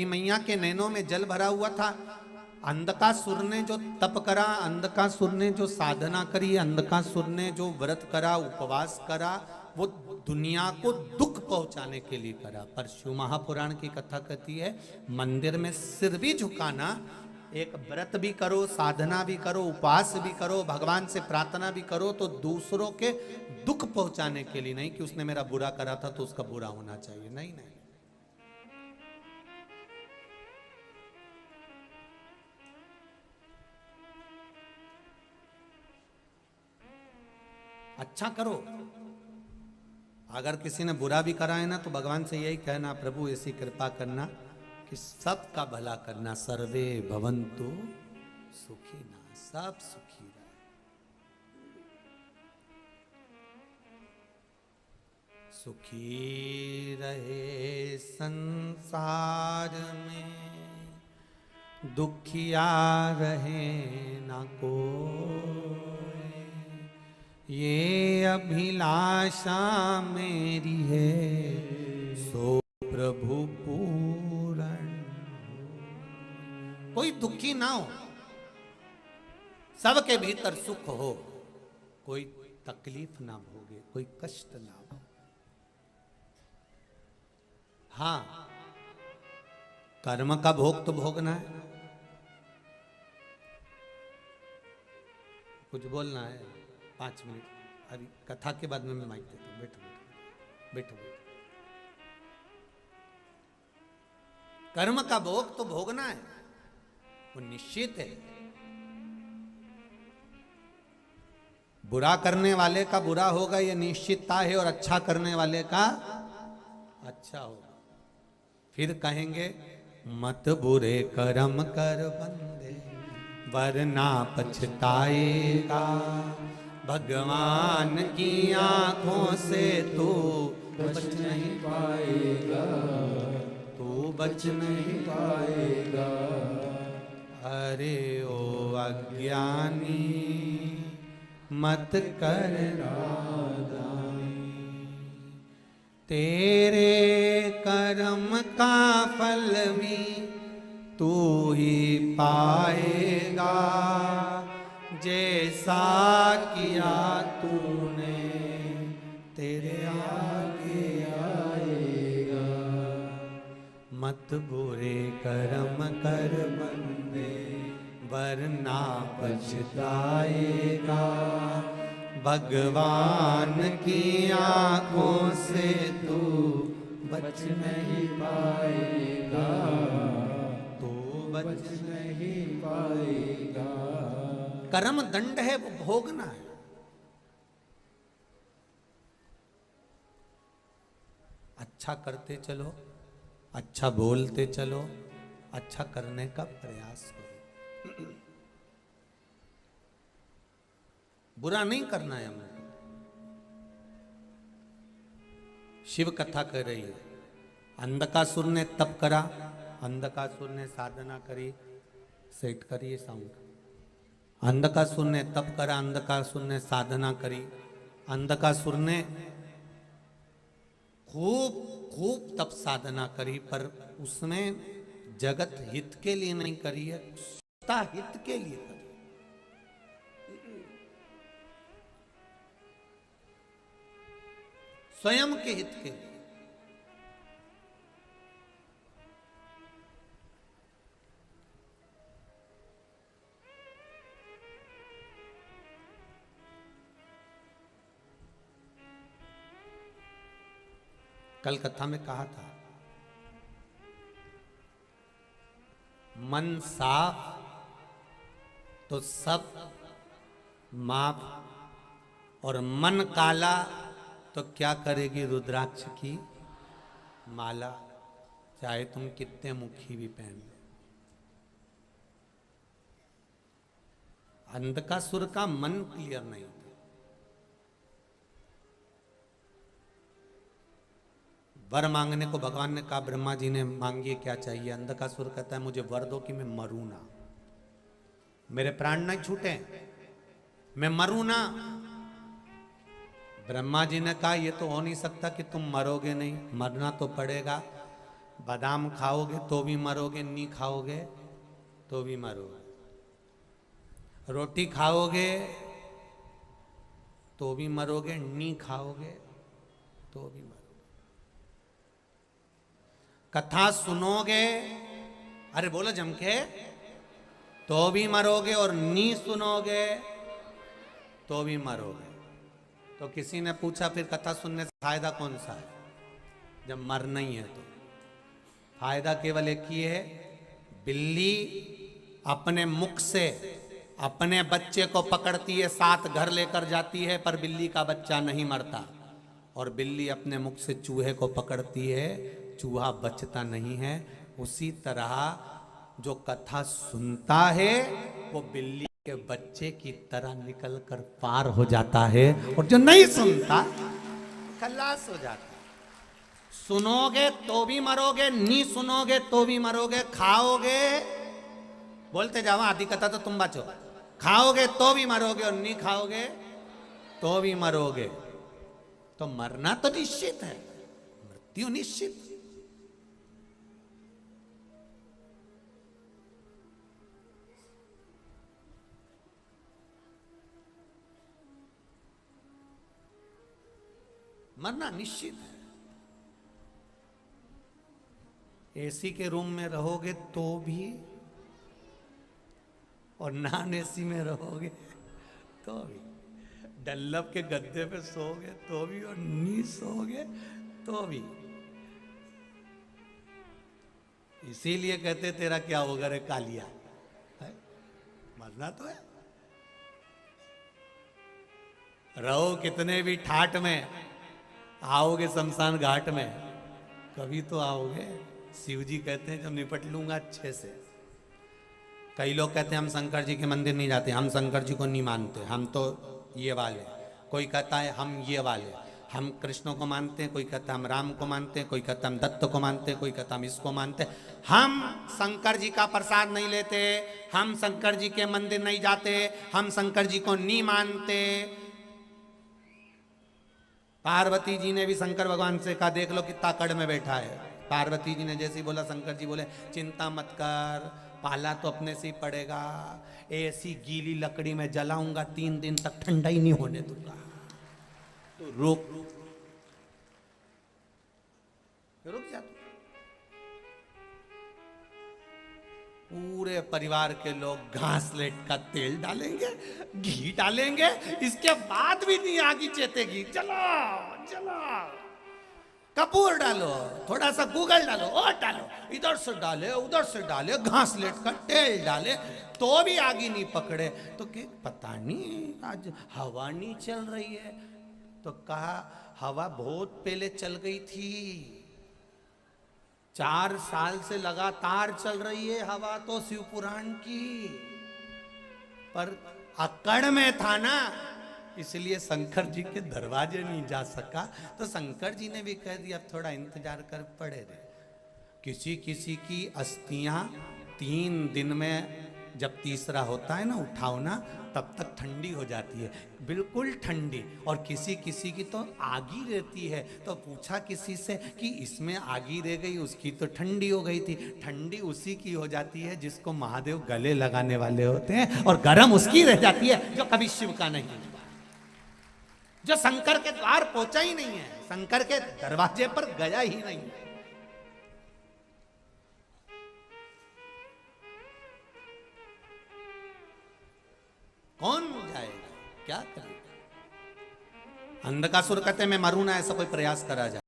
मैया के नैनों में जल भरा हुआ था। अंधकासुर ने जो तप करा, अंधकासुर ने जो साधना करी, अंधकासुर ने जो व्रत करा, उपवास करा, वो दुनिया को दुख पहुंचाने के लिए करा। पर शिव महापुराण की कथा कहती है मंदिर में सिर भी झुकाना, एक व्रत भी करो, साधना भी करो, उपवास भी करो, भगवान से प्रार्थना भी करो, तो दूसरों के दुख पहुंचाने के लिए नहीं कि उसने मेरा बुरा करा था तो उसका बुरा होना चाहिए। नहीं नहीं, अच्छा करो। अगर किसी ने बुरा भी करा है ना तो भगवान से यही कहना, प्रभु ऐसी कृपा करना कि सबका भला करना, सर्वे भवन्तु सुखी ना, सब सुखी रहे। सुखी रहे संसार में, दुखिया रहे ना कोई, ये अभिलाषा मेरी है, सो प्रभु पूरण। कोई दुखी ना हो, सबके भीतर सुख हो, कोई तकलीफ ना भोगे, कोई कष्ट ना हो। हाँ, कर्म का भोग तो भोगना है। कुछ बोलना है 5 मिनट, अभी कथा के बाद में मैं माइक देता हूँ। बैठो बैठो बैठो बैठो। कर्म का भोग तो भोगना है, वो निश्चित है। बुरा करने वाले का बुरा होगा ये निश्चितता है, और अच्छा करने वाले का अच्छा होगा। फिर कहेंगे मत बुरे कर्म कर बंदे, वरना पछताएगा, भगवान की आंखों से तू बच नहीं पाएगा, तू बच नहीं पाएगा। अरे ओ अज्ञानी मत कर नादानी, तेरे कर्म का फल भी तू ही पाएगा, जैसा किया तूने तेरे आगे आएगा। मत बुरे कर्म कर बंदे, वरना पछताएगा, भगवान की आंखों से तू बच नहीं पाएगा, तू बच नहीं पाएगा। कर्म दंड है, वो भोगना है। अच्छा करते चलो, अच्छा बोलते चलो, अच्छा करने का प्रयास करो। बुरा नहीं करना है हमको। शिव कथा कह रही है, अंधकासुर ने तप करा, अंधकासुर ने साधना करी। सेट करिए साउंड। अंधकासुर ने तप करा, अंधकासुर ने साधना करी, अंधकासुर ने खूब खूब तप साधना करी, पर उसने जगत हित के लिए नहीं करी है, सत्ता हित के लिए करी। स्वयं के हित के लिए। कल कथा में कहा था, मन साफ तो सब माफ, और मन काला तो क्या करेगी रुद्राक्ष की माला, चाहे तुम कितने मुखी भी पहन लो। अंधकासुर का मन क्लियर नहीं था। वर मांगने को भगवान ने कहा, ब्रह्मा जी ने मांगिए क्या चाहिए। अंधकासुर कहता है मुझे वर दो कि मैं मरूं ना, मेरे प्राण ना छूटे, मैं मरूं ना। ब्रह्मा जी ने कहा ये तो हो नहीं सकता कि तुम मरोगे नहीं, मरना तो पड़ेगा। बादाम खाओगे तो भी मरोगे, नहीं खाओगे तो भी मरोगे। रोटी खाओगे तो भी मरोगे, नहीं खाओगे तो भी मरोगे। कथा सुनोगे, अरे बोलो जम के, तो भी मरोगे, और नहीं सुनोगे तो भी मरोगे। तो किसी ने पूछा फिर कथा सुनने से फायदा कौन सा है जब मरना ही है? तो फायदा केवल एक ही है, बिल्ली अपने मुख से अपने बच्चे को पकड़ती है, साथ घर लेकर जाती है, पर बिल्ली का बच्चा नहीं मरता। और बिल्ली अपने मुख से चूहे को पकड़ती है, चूहा बचता नहीं है। उसी तरह जो कथा सुनता है वो बिल्ली के बच्चे की तरह निकलकर पार हो जाता है, और जो नहीं सुनता खल्लास हो जाता है। सुनोगे तो भी मरोगे, नहीं सुनोगे तो भी मरोगे। खाओगे, बोलते जाओ आधी कथा तो तुम बचो, खाओगे तो भी मरोगे और नहीं खाओगे तो भी मरोगे। तो मरना तो निश्चित है, मृत्यु निश्चित। मरना निश्चित है। एसी के रूम में रहोगे तो भी, और नॉन एसी में रहोगे तो भी, डल्लब के गद्दे पे सोओगे तो भी, और नी सोओगे तो भी। इसीलिए कहते तेरा क्या होगा रे कालिया, है? मरना तो है। रहो कितने भी ठाट में, आओगे शमशान घाट में, कभी तो आओगे। शिव जी कहते हैं जब निपट लूंगा अच्छे से। कई लोग कहते हैं हम शंकर जी के मंदिर नहीं जाते, हम शंकर जी को नहीं मानते, हम तो ये वाले। कोई कहता है हम ये वाले, हम कृष्ण को मानते हैं, कोई कहता है हम राम को मानते हैं, कोई कहता है हम दत्त को मानते हैं, कोई कहता है हम इसको मानते हैं। हम शंकर जी का प्रसाद नहीं लेते, हम शंकर जी के मंदिर नहीं जाते, हम शंकर जी को नहीं मानते। पार्वती जी ने भी शंकर भगवान से कहा, देख लो कितना कड़ में बैठा है। पार्वती जी ने जैसे ही बोला, शंकर जी बोले चिंता मत कर, पाला तो अपने से ही पड़ेगा। ऐसी गीली लकड़ी में जलाऊंगा 3 दिन तक, ठंडा ही नहीं होने दूंगा। तो रुक जा। पूरे परिवार के लोग घासलेट का तेल डालेंगे, घी डालेंगे, इसके बाद भी नहीं आगी चेतेगी। चलो चलो, कपूर डालो, थोड़ा सा गूगल डालो, और डालो, इधर से डाले उधर से डाले, घासलेट का तेल डाले, तो भी आगी नहीं पकड़े। तो क्या पता नहीं आज हवा नहीं चल रही है? तो कहा हवा बहुत पहले चल गई थी, 4 साल से लगातार चल रही है हवा तो शिव पुराण की, पर अकड़ में था ना, इसलिए शंकर जी के दरवाजे नहीं जा सका। तो शंकर जी ने भी कह दिया अब थोड़ा इंतजार कर पड़े रहे। किसी किसी की अस्थियां 3 दिन में, जब तीसरा होता है ना उठाओना, तब तक ठंडी हो जाती है, बिल्कुल ठंडी। और किसी किसी की तो आगी रहती है। तो पूछा किसी से कि इसमें आगी रह गई, उसकी तो ठंडी हो गई थी। ठंडी उसी की हो जाती है जिसको महादेव गले लगाने वाले होते हैं, और गर्म उसकी रह जाती है जो कभी शिव का नहीं हुआ, जो शंकर के द्वार पहुंचा ही नहीं है, शंकर के दरवाजे पर गया ही नहीं। कौन जाएगा, क्या करेगा? अंधकासुर कहते मैं मरूं ना, ऐसा कोई प्रयास करा जाए।